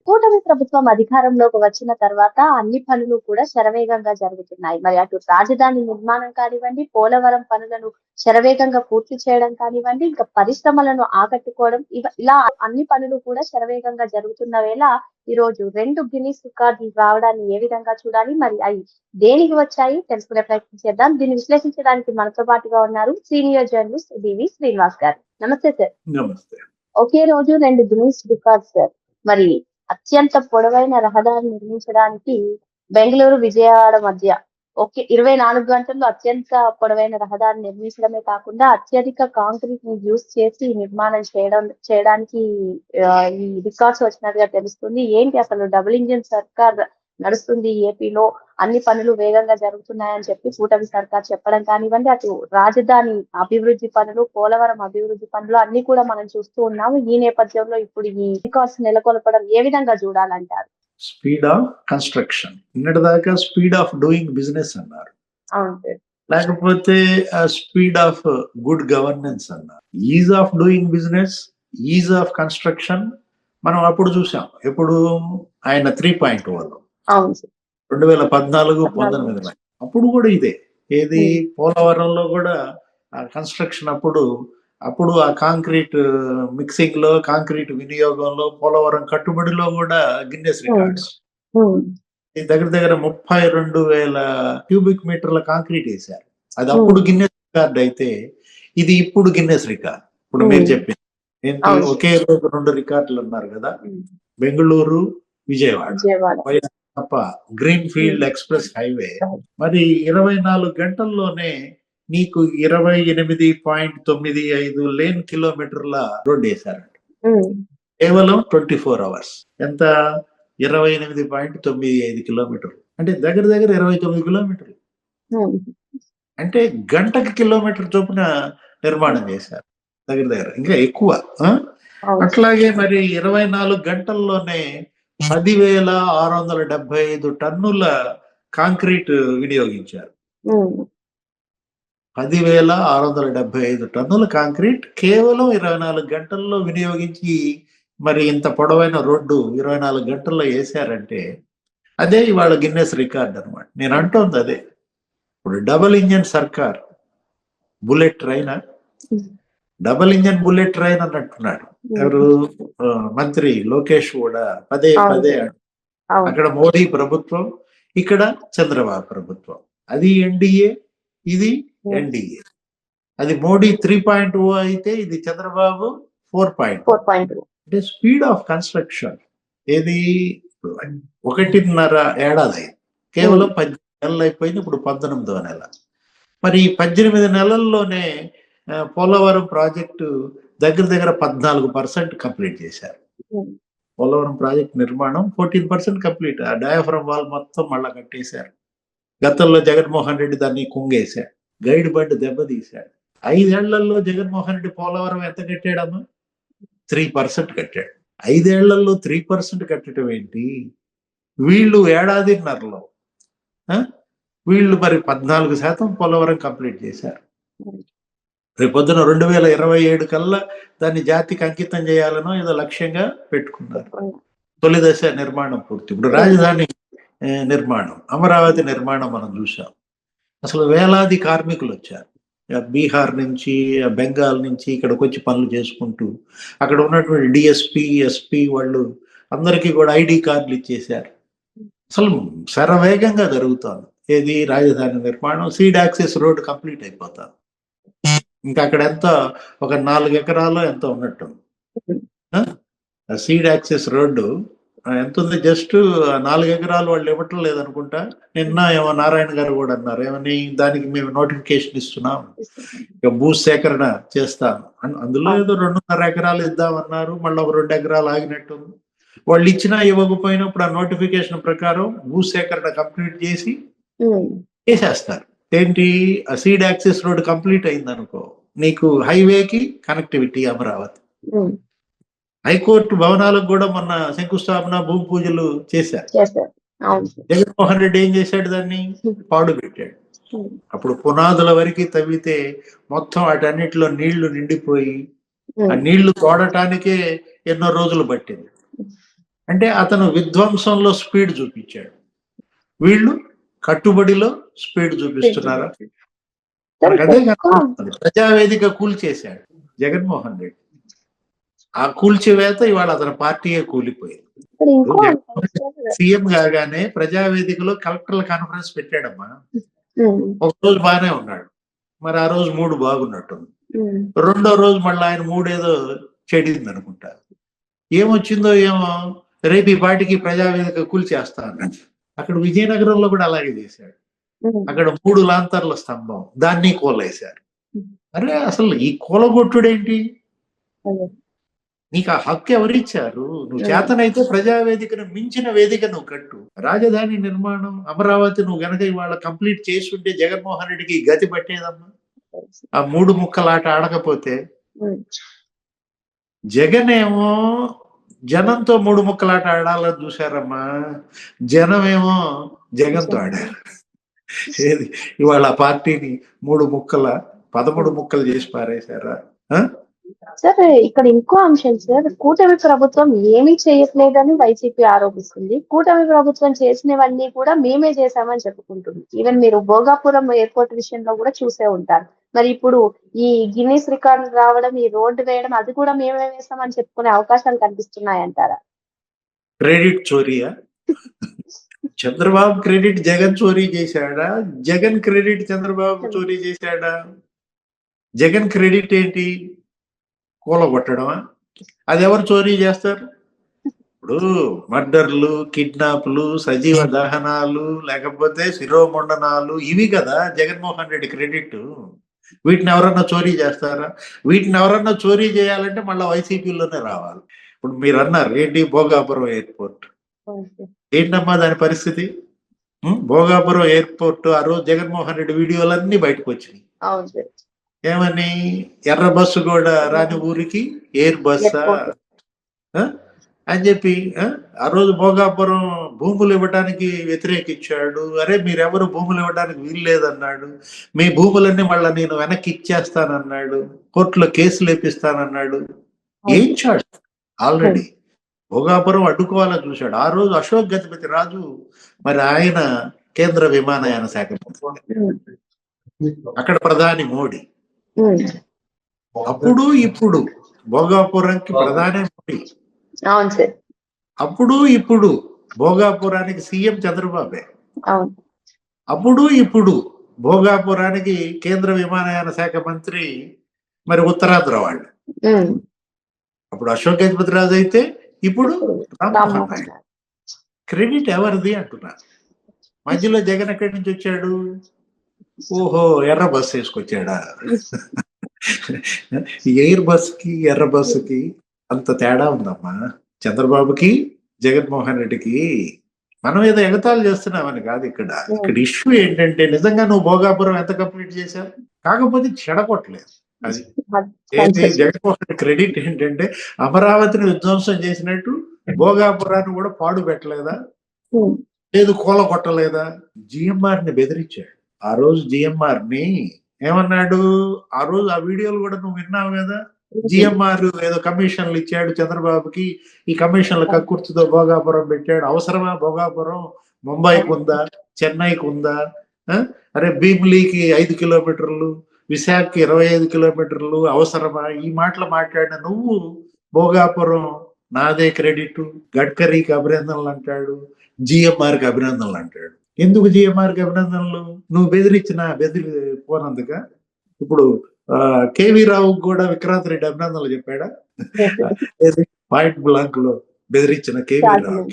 కూటమి ప్రభుత్వం అధికారంలోకి వచ్చిన తర్వాత అన్ని పనులు కూడా శరవేగంగా జరుగుతున్నాయి. మరి అటు రాజధాని నిర్మాణం కానివ్వండి, పోలవరం పనులను శరవేగంగా పూర్తి చేయడం కానివ్వండి, ఇంకా పరిశ్రమలను ఆకట్టుకోవడం ఇలా అన్ని పనులు కూడా శరవేగంగా జరుగుతున్న వేళ ఈరోజు 2 గిన్నిస్ రికార్డులు రావడాన్ని ఏ విధంగా చూడాలి? మరి అవి దేనికి వచ్చాయి? తెలుసుకునే ప్రయత్నం చేద్దాం. దీన్ని విశ్లేషించడానికి మనతో పాటుగా ఉన్నారు సీనియర్ జర్నలిస్ట్ డివి శ్రీనివాస్ గారు. నమస్తే సార్. నమస్తే. ఒకే రోజు 2 గిన్నిస్ రికార్డ్స్ సార్. మరి అత్యంత పొడవైన రహదారి నిర్మించడానికి బెంగళూరు, విజయవాడ మధ్య 24 గంటల్లో అత్యంత పొడవైన రహదారి నిర్మించడమే కాకుండా అత్యధిక కాంక్రీట్ ని యూజ్ చేసి నిర్మాణం చేయడానికి ఈ రికార్డ్స్ వచ్చినట్టుగా తెలుస్తుంది. ఏంటి అసలు డబుల్ ఇంజిన్ సర్కార్ నడుస్తుంది ఏపీలో, అన్ని పనులు వేగంగా జరుగుతున్నాయని చెప్పి కూటమి సర్కార్ చెప్పడం కానివ్వండి, అటు రాజధాని అభివృద్ధి పనులు, పోలవరం అభివృద్ధి పనులు అన్ని కూడా మనం చూస్తూ ఉన్నాము. ఈ నేపథ్యంలో ఇప్పుడు ఈ రికార్డ్స్ నెలకొల్పడం ఏ విధంగా చూడాలంటారు? స్పీడ్ ఆఫ్ కన్స్ట్రక్షన్, నిన్నటి దాకా స్పీడ్ ఆఫ్ డూయింగ్ బిజినెస్ అన్నారు, లేకపోతే స్పీడ్ ఆఫ్ గుడ్ గవర్నెన్స్ అన్నారు. Is of doing business, is of construction మనం అప్పుడు చూసాం. ఎప్పుడు ఆయన 3.1 2014-19 అప్పుడు కూడా ఇదే. ఏది పోలవరంలో కూడా కన్స్ట్రక్షన్ అప్పుడు ఆ కాంక్రీట్ మిక్సింగ్ లో, కాంక్రీట్ వినియోగంలో, పోలవరం కట్టుబడిలో కూడా గిన్నెస్ రికార్డ్స్. దగ్గర దగ్గర 32,000 క్యూబిక్ మీటర్ల కాంక్రీట్ వేశారు. అది అప్పుడు గిన్నెస్ రికార్డ్ అయితే ఇది ఇప్పుడు గిన్నెస్ రికార్డ్. ఇప్పుడు మీరు చెప్పింది ఏంటి, ఒకే రోజు 2 రికార్డులు అన్నారు కదా, బెంగళూరు, విజయవాడ తప్ప గ్రీన్ ఫీల్డ్ ఎక్స్ప్రెస్ హైవే. మరి 24 గంటల్లోనే నీకు 28.95 లేన్ కిలోమీటర్ల రోడ్డు వేశారంట. కేవలం 24 hours. ఎంత? 28.95 కిలోమీటర్లు. అంటే దగ్గర దగ్గర 29 కిలోమీటర్లు. అంటే గంటకి కిలోమీటర్ చొప్పున నిర్మాణం చేశారు. దగ్గర దగ్గర ఇంకా ఎక్కువ. అట్లాగే మరి 24 గంటల్లోనే 10,675 టన్నుల కాంక్రీట్ వినియోగించారు. 10,675 టన్నుల కాంక్రీట్ కేవలం 24 గంటల్లో వినియోగించి మరి ఇంత పొడవైన రోడ్డు 24 గంటల్లో వేశారంటే అదే ఇవాళ గిన్నెస్ రికార్డ్ అనమాట. నేను అంటోంది అదే. ఇప్పుడు డబుల్ ఇంజన్ సర్కార్, bullet train, double engine bullet train అన్నట్టున్నాడు ఎవరు, మంత్రి లోకేష్ కూడా పదే అక్కడ మోడీ ప్రభుత్వం, ఇక్కడ చంద్రబాబు ప్రభుత్వం. అది ఎన్డీఏ, ఇది ఎన్డీఏ. అది మోడీ 3.0 అయితే ఇది చంద్రబాబు 4.0. అంటే స్పీడ్ ఆఫ్ కన్స్ట్రక్షన్ ఏది 1.5 ఏడాది, కేవలం 18 నెలలు అయిపోయింది. ఇప్పుడు 19వ నెల. మరి 18 నెలల్లోనే పోలవరం ప్రాజెక్టు దగ్గర దగ్గర 14% కంప్లీట్ చేశారు. పోలవరం ప్రాజెక్ట్ నిర్మాణం 14% కంప్లీట్. ఆ డయాఫ్రమ్ వాల్ మొత్తం మళ్ళా కట్టేశారు. గతంలో జగన్మోహన్ రెడ్డి దాన్ని కుంగేశాడు, గైడ్ బండ్ దెబ్బతీశాడు. 5 ఏళ్లలో జగన్మోహన్ రెడ్డి పోలవరం ఎంత కట్టాడమ్మా? 3% కట్టాడు. 5 ఏళ్లలో 3% కట్టడం ఏంటి? వీళ్ళు ఏడాదిన్నరలో వీళ్ళు మరి 14% పోలవరం కంప్లీట్ చేశారు. రేపొద్దున 2027 కల్లా దాన్ని జాతికి అంకితం చేయాలనో ఏదో లక్ష్యంగా పెట్టుకున్నారు. తొలి దశ నిర్మాణం పూర్తి. ఇప్పుడు రాజధాని నిర్మాణం, అమరావతి నిర్మాణం మనం చూసాం. అసలు వేలాది కార్మికులు వచ్చారు బీహార్ నుంచి, బెంగాల్ నుంచి ఇక్కడికి వచ్చి పనులు చేసుకుంటూ, అక్కడ ఉన్నటువంటి డిఎస్పి, ఎస్పీ వాళ్ళు అందరికీ కూడా ఐడి కార్డులు ఇచ్చేశారు. అసలు శరవేగంగా జరుగుతుంది ఏది రాజధాని నిర్మాణం. సీడ్ యాక్సెస్ రోడ్ కంప్లీట్ అయిపోతాం. ఇంకా అక్కడ ఎంత, ఒక 4 ఎకరాలు ఎంత ఉన్నట్టు సీడ్ యాక్సెస్ రోడ్డు ఎంత ఉంది? జస్ట్ 4 ఎకరాలు వాళ్ళు ఇవ్వటం లేదనుకుంటా. నిన్న ఏమో నారాయణ గారు కూడా అన్నారు, ఏమని, దానికి మేము నోటిఫికేషన్ ఇస్తున్నాం, ఇక భూ సేకరణ చేస్తాం. అందులో ఏదో 2.5 ఎకరాలు ఇద్దామన్నారు. మళ్ళీ ఒక 2 ఎకరాలు ఆగినట్టుంది. వాళ్ళు ఇచ్చినా ఇవ్వకపోయినప్పుడు ఆ నోటిఫికేషన్ ప్రకారం భూ సేకరణ కంప్లీట్ చేసి చేసేస్తారు. ఏంటి, ఆ సీడ్ యాక్సెస్ రోడ్ కంప్లీట్ అయింది అనుకో, నీకు హైవేకి కనెక్టివిటీ అమరావతి. హైకోర్టు భవనాలకు కూడా మొన్న శంకుస్థాపన, భూమి పూజలు చేశారు. జగన్మోహన్ రెడ్డి ఏం చేశాడు? దాన్ని పాడు పెట్టాడు. అప్పుడు పునాదుల వరకు తవ్వితే మొత్తం వాటన్నిటిలో నీళ్లు నిండిపోయి ఆ నీళ్లు తోడటానికే ఎన్నో రోజులు పట్టింది. అంటే అతను విధ్వంసంలో స్పీడ్ చూపించాడు, వీళ్ళు కట్టుబడిలో స్పీడ్ చూపిస్తున్నారా? సార్ మనకు ఇక్కడ అదే ఎక్కువ కనపడుతుంది. ప్రజావేదిక కూల్చేశాడు జగన్మోహన్ రెడ్డి. ఆ కూల్చివేత ఇవాళ అతని పార్టీయే కూలిపోయింది. ఇక్కడ ఇంకో జగన్మోహన్ రెడ్డి సీఎం కాగానే ప్రజావేదికలో కలెక్టర్ల కాన్ఫరెన్స్ పెట్టాడమ్మా. ఒక రోజు బాగానే ఉన్నాడు, మరి ఆ రోజు మూడు బాగున్నట్టుంది. రెండో రోజు మళ్ళీ ఆయన మూడేదో చెడింది అనుకుంటా. ఏమొచ్చిందో ఏమో, రేపు ఈ పార్టీకి ప్రజావేదిక కూల్చేస్తా అన్నాడు. అక్కడ విజయనగరంలో కూడా అలాగే చేశాడు. అక్కడ 3 లాంతర్ల స్తంభం, దాన్ని కూలేశారు. అరే అసలు ఈ కూలగొట్టుడేంటి? నీకు ఆ హక్కు ఎవరిచ్చారు? నువ్వు చేతనైతే ప్రజావేదికను మించిన వేదిక నువ్వు కట్టు. రాజధాని నిర్మాణం అమరావతి నువ్వు గనక ఇవాళ కంప్లీట్ చేసి ఉంటే జగన్మోహన్ రెడ్డికి గతి పట్టేదమ్మా. ఆ 3 ముక్కలాట ఆడకపోతే. జగన్ ఏమో జనంతో 3 ముక్కలాట ఆడాలని చూశారమ్మా, జనం ఏమో జగన్తో ఆడారు. ఏది ఇవాళ పార్టీని 13 ముక్కలు చేసి పారేశారా? సార్ ఇక్కడ ఇంకో అంశం సార్, కూటమి ప్రభుత్వం ఏమీ చేయట్లేదని వైసీపీ ఆరోపిస్తుంది. కూటమి ప్రభుత్వం చేసినవన్నీ కూడా మేమే చేశామని చెప్పుకుంటుంది. ఈవెన్ మీరు భోగాపురం ఎయిర్పోర్ట్ విషయంలో కూడా చూసే ఉంటారు. మరి ఇప్పుడు ఈ గిన్నీస్ రికార్డులు రావడం, ఈ రోడ్డు వేయడం, అది కూడా మేమే వేస్తామని చెప్పుకునే అవకాశాలు కనిపిస్తున్నాయంటారా? క్రెడిట్ చోరీయా? చంద్రబాబు క్రెడిట్ జగన్ చోరీ చేశాడా? జగన్ క్రెడిట్ చంద్రబాబు చోరీ చేశాడా? జగన్ క్రెడిట్ ఏంటి? కూలగొట్టడమా? అది ఎవరు చోరీ చేస్తారు? ఇప్పుడు మర్డర్లు, కిడ్నాప్లు, సజీవ దహనాలు, లేకపోతే శిరోమండనాలు, ఇవి కదా జగన్మోహన్ రెడ్డి క్రెడిట్. వీటిని ఎవరన్నా చోరీ చేస్తారా? వీటిని ఎవరన్నా చోరీ చేయాలంటే మళ్ళీ వైసీపీలోనే రావాలి. ఇప్పుడు మీరు అన్నారు ఏంటి, భోగాపురం ఎయిర్పోర్ట్ ఏంటమ్మా దాని పరిస్థితి? భోగాపురం ఎయిర్పోర్ట్ ఆ రోజు జగన్మోహన్ రెడ్డి వీడియోలన్నీ బయటకు వచ్చినాయి. ఏమని, ఎర్ర బస్సు కూడా రాని ఊరికి ఎయిర్ బస్సా అని చెప్పి ఆ రోజు భోగాపురం భూములు ఇవ్వడానికి వ్యతిరేకించాడు. అరే మీరెవరు భూములు ఇవ్వడానికి వీలు లేదన్నాడు. మీ భూములన్నీ మళ్ళీ నేను వెనక్కి ఇచ్చేస్తానన్నాడు. కోర్టులో కేసులు వేపిస్తానన్నాడు. ఏం చాడు ఆల్రెడీ భోగాపురం అడ్డుకోవాలని చూశాడు. ఆ రోజు అశోక్ గజపతి రాజు, మరి ఆయన కేంద్ర విమానయాన శాఖ మంత్రి, అక్కడ ప్రధాని మోడీ. అప్పుడు ఇప్పుడు భోగాపురానికి ప్రధాని మోడీ, అప్పుడు ఇప్పుడు భోగాపురానికి సీఎం చంద్రబాబే, అప్పుడు ఇప్పుడు భోగాపురానికి కేంద్ర విమానయాన శాఖ మంత్రి మరి ఉత్తరాంధ్ర వాళ్ళు. అప్పుడు అశోక్ గజపతి రాజు అయితే ఇప్పుడు రామ్మోహన్ నాయుడు. క్రెడిట్ ఎవరిది అంటున్నా. మధ్యలో జగన్ ఎక్కడి నుంచి వచ్చాడు? ఓహో, ఎర్ర బస్సు వేసుకొచ్చాడా? ఎయిర్ బస్ కి ఎర్ర బస్సుకి అంత తేడా ఉందమ్మా. చంద్రబాబుకి జగన్మోహన్ రెడ్డికి. మనం ఏదో ఎగతాళి చేస్తున్నామని కాదు. ఇక్కడ ఇష్యూ ఏంటంటే, నిజంగా నువ్వు భోగాపురం ఎంత కంప్లీట్ చేశావు? కాకపోతే చెడగొట్టలేదు. అది జగన్మోహన్ రెడ్డి క్రెడిట్ ఏంటంటే, అమరావతిని విధ్వంసం చేసినట్టు భోగాపురాన్ని కూడా పాడు పెట్టలేదా? లేదు కూల కొట్టలేదా? జిఎంఆర్ ని బెదిరించాడు. ఆ రోజు జిఎంఆర్ ని ఏమన్నాడు? ఆ రోజు ఆ వీడియోలు కూడా నువ్వు విన్నావు కదా. జిఎంఆర్ ఏదో కమిషన్లు ఇచ్చాడు చంద్రబాబుకి, ఈ కమిషన్ల కక్కుర్తితో భోగాపురం పెట్టాడు. అవసరమా భోగాపురం? ముంబైకి ఉందా, చెన్నైకి ఉందా? అరే భీమిలీకి 5 కిలోమీటర్లు, విశాఖకి 25 కిలోమీటర్లు అవసరమా? ఈ మాటలు మాట్లాడిన నువ్వు భోగాపురం నాదే క్రెడిట్, గడ్కరీకి అభినందనలు అంటాడు, జిఎంఆర్కి అభినందనలు అంటాడు. ఎందుకు జిఎంఆర్కి అభినందనలు? నువ్వు పోనందుక. ఇప్పుడు కేవీ రావు కూడా విక్రాంత్ రెడ్డి అభినందనలు చెప్పాడా? పాయింట్ బ్లాంక్ లో బెదిరించిన కేవీ రావు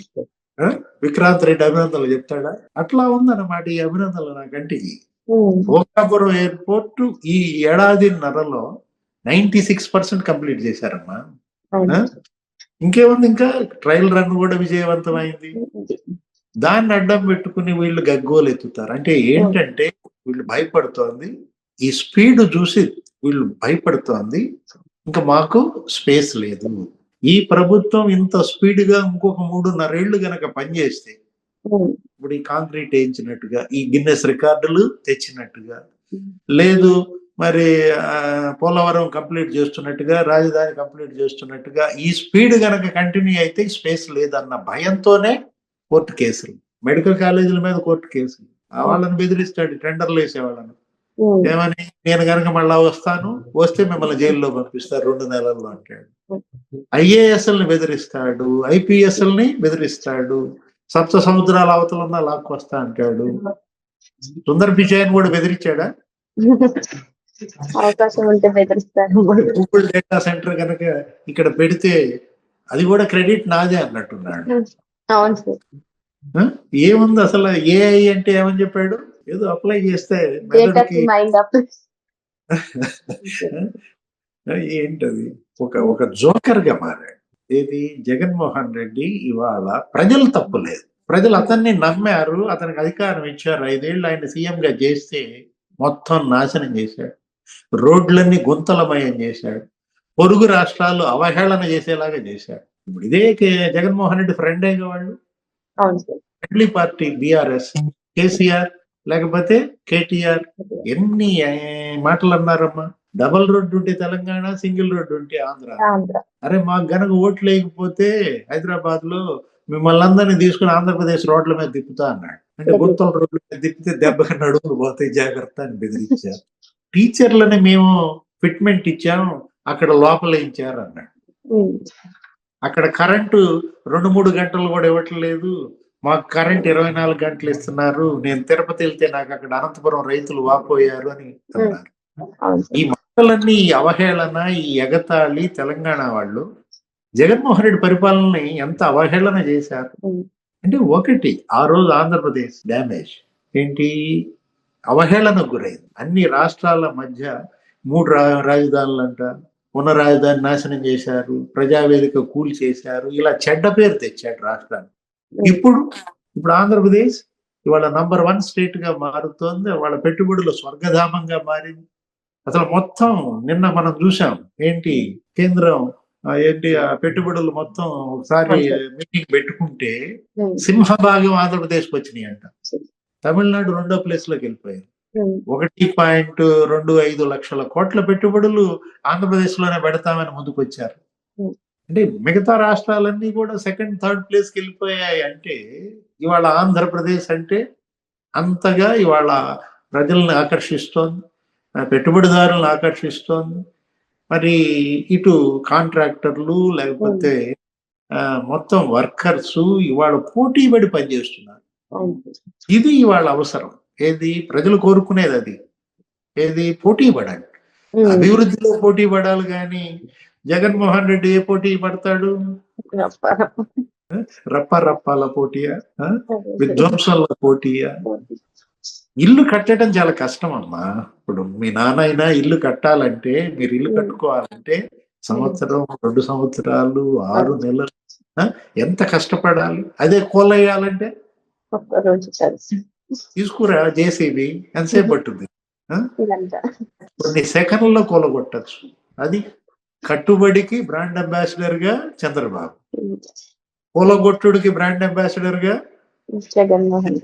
విక్రాంత్ రెడ్డి అభినందనలు చెప్తాడా? అట్లా ఉందన్నమాట ఈ అభినందనలు నా కంటికి. భోగాపురం ఎయిర్పోర్ట్ ఈ ఏడాదిన్నరలో 96% కంప్లీట్ చేశారమ్మా. ఇంకేముంది, ఇంకా ట్రయల్ రన్ కూడా విజయవంతమైంది. దాన్ని అడ్డం పెట్టుకుని వీళ్ళు గగ్గోలు ఎత్తుతారు. అంటే ఏంటంటే, వీళ్ళు భయపడుతోంది, ఈ స్పీడ్ చూసి వీళ్ళు భయపడుతోంది. ఇంకా మాకు స్పేస్ లేదు. ఈ ప్రభుత్వం ఇంత స్పీడ్ గా ఇంకొక 3.5 ఏళ్ళు గనక పనిచేస్తే, ఇప్పుడు ఈ కాంక్రీట్ వేయించినట్టుగా, ఈ గిన్నెస్ రికార్డులు తెచ్చినట్టుగా, లేదు మరి పోలవరం కంప్లీట్ చేస్తున్నట్టుగా, రాజధాని కంప్లీట్ చేస్తున్నట్టుగా ఈ స్పీడ్ గనక కంటిన్యూ అయితే స్పేస్ లేదన్న భయంతోనే కోర్టు కేసులు, మెడికల్ కాలేజీల మీద కోర్టు కేసులు. వాళ్ళని బెదిరిస్తాడు, టెండర్లు వేసేవాళ్ళని. ఏమని, నేను గనక మళ్ళా వస్తాను, వస్తే మిమ్మల్ని జైల్లో పంపిస్తారు 2 నెలల్లో అంటాడు. ఐఏఎస్ఎల్ని బెదిరిస్తాడు, ఐపీఎస్ఎల్ని బెదిరిస్తాడు, సప్త సముద్రాల అవతల ఉన్న లాక్కొస్తా అంటాడు. సుందర్ పిచాయిని కూడా బెదిరించాడా? అవకాశం ఉంటే బెదిరిస్తారు. గూగుల్ డేటా సెంటర్ కనుక ఇక్కడ పెడితే అది కూడా క్రెడిట్ నాదే అన్నట్టున్నాడు. అవును సార్. ఏముంది అసలు, ఏఐ అంటే ఏమని చెప్పాడు, ఏదో అప్లై చేస్తే మెదడుకి ఏంటది, ఒక జోకర్ గా మారాడు. ఏది, జగన్మోహన్ రెడ్డి ఇవాళ ప్రజలు తప్పు లేదు, ప్రజలు అతన్ని నమ్మారు, అతనికి అధికారం ఇచ్చారు. 5 ఏళ్ళు ఆయన సీఎం గా చేస్తే మొత్తం నాశనం చేశాడు, రోడ్లన్నీ గుంతలమయం చేశాడు, పొరుగు రాష్ట్రాలు అవహేళన చేసేలాగా చేశాడు. ఇప్పుడు ఇదే జగన్మోహన్ రెడ్డి ఫ్రెండ్ అయిన వాళ్ళు, ఫ్రెండ్లీ పార్టీ బీఆర్ఎస్, కేసీఆర్ లేకపోతే కేటీఆర్ ఎన్ని మాటలు అన్నారమ్మా. డబల్ రోడ్డు ఉంటే తెలంగాణ, సింగిల్ రోడ్డు ఉంటే ఆంధ్ర. అరే మాకు గనక ఓట్లు వేయకపోతే హైదరాబాద్ లో మిమ్మల్ని అందరినీ తీసుకుని ఆంధ్రప్రదేశ్ రోడ్ల మీద తిప్పుతా అన్నాడు. అంటే గుంతల రోడ్ల మీద తిప్పితే దెబ్బకి నడుములు పోతాయి, జాగ్రత్త అని బెదిరించారు. టీచర్లని మేము ఫిట్మెంట్ ఇచ్చాం, అక్కడ లోపలేయించారు అన్నాడు. అక్కడ కరెంటు 2-3 గంటలు కూడా ఇవ్వట్లేదు, మాకు కరెంట్ 24 గంటలు ఇస్తున్నారు, నేను తిరుపతి వెళ్తే నాకు అక్కడ అనంతపురం రైతులు వాపోయారు అని అన్నారు. ఈ మాటలన్నీ, ఈ అవహేళన, ఈ ఎగతాళి తెలంగాణ వాళ్ళు జగన్మోహన్ రెడ్డి పరిపాలనని ఎంత అవహేళన చేశారు అంటే, ఒకటి ఆ రోజు ఆంధ్రప్రదేశ్ డ్యామేజ్ ఏంటి, అవహేళనకు గురైంది. అన్ని రాష్ట్రాల మధ్య 3 రాజధానులంట, ఉన్న రాజధాని నాశనం చేశారు, ప్రజావేదిక కూల్ చేశారు, ఇలా చెడ్డ పేరు తెచ్చాడు రాష్ట్రాన్ని. ఇప్పుడు ఆంధ్రప్రదేశ్ ఇవాళ నంబర్ 1 స్టేట్ గా మారుతోంది, వాళ్ళ పెట్టుబడులు స్వర్గధామంగా మారింది. అసలు మొత్తం నిన్న మనం చూసాం ఏంటి, కేంద్రం ఏంటి ఆ పెట్టుబడులు మొత్తం ఒకసారి మీటింగ్ పెట్టుకుంటే సింహభాగం ఆంధ్రప్రదేశ్కి వచ్చినాయి అంట. తమిళనాడు 2వ ప్లేస్ లోకి వెళ్ళిపోయారు. 1.25 లక్షల కోట్ల పెట్టుబడులు ఆంధ్రప్రదేశ్ లోనే పెడతామని ముందుకు వచ్చారు. అంటే మిగతా రాష్ట్రాలన్నీ కూడా 2nd, 3rd ప్లేస్కి వెళ్ళిపోయాయి. అంటే ఇవాళ ఆంధ్రప్రదేశ్ అంటే అంతగా ఇవాళ ప్రజల్ని ఆకర్షిస్తోంది, పెట్టుబడిదారులను ఆకర్షిస్తోంది. మరి ఇటు కాంట్రాక్టర్లు లేకపోతే మొత్తం వర్కర్స్ ఇవాళ పోటీ పడి పనిచేస్తున్నారు. ఇది ఇవాళ అవసరం. ఏది, ప్రజలు కోరుకునేది అది. ఏది, పోటీ పడాలి, అభివృద్ధిలో పోటీ పడాలి. కానీ జగన్మోహన్ రెడ్డి ఏ పోటీ పడతాడు, రప్పాల పోటీయా, విధ్వంసంలో పోటీయా. ఇల్లు కట్టడం చాలా కష్టం అమ్మా. ఇప్పుడు మీ నాన్న అయినా ఇల్లు కట్టాలంటే, మీరు ఇల్లు కట్టుకోవాలంటే 1 సంవత్సరం, 2 సంవత్సరాలు, 6 నెలలు ఎంత కష్టపడాలి. అదే కోలయ్యాలంటే తీసుకురా జేసీబీ, ఎంతసేపు పట్టుద్ది, కొన్ని సెకండ్లలో కూలగొట్టచ్చు. అది కట్టుబడికి బ్రాండ్ అంబాసిడర్ గా చంద్రబాబు, కూలగొట్టుడికి బ్రాండ్ అంబాసిడర్ గా జగన్మోహన్ రెడ్డి.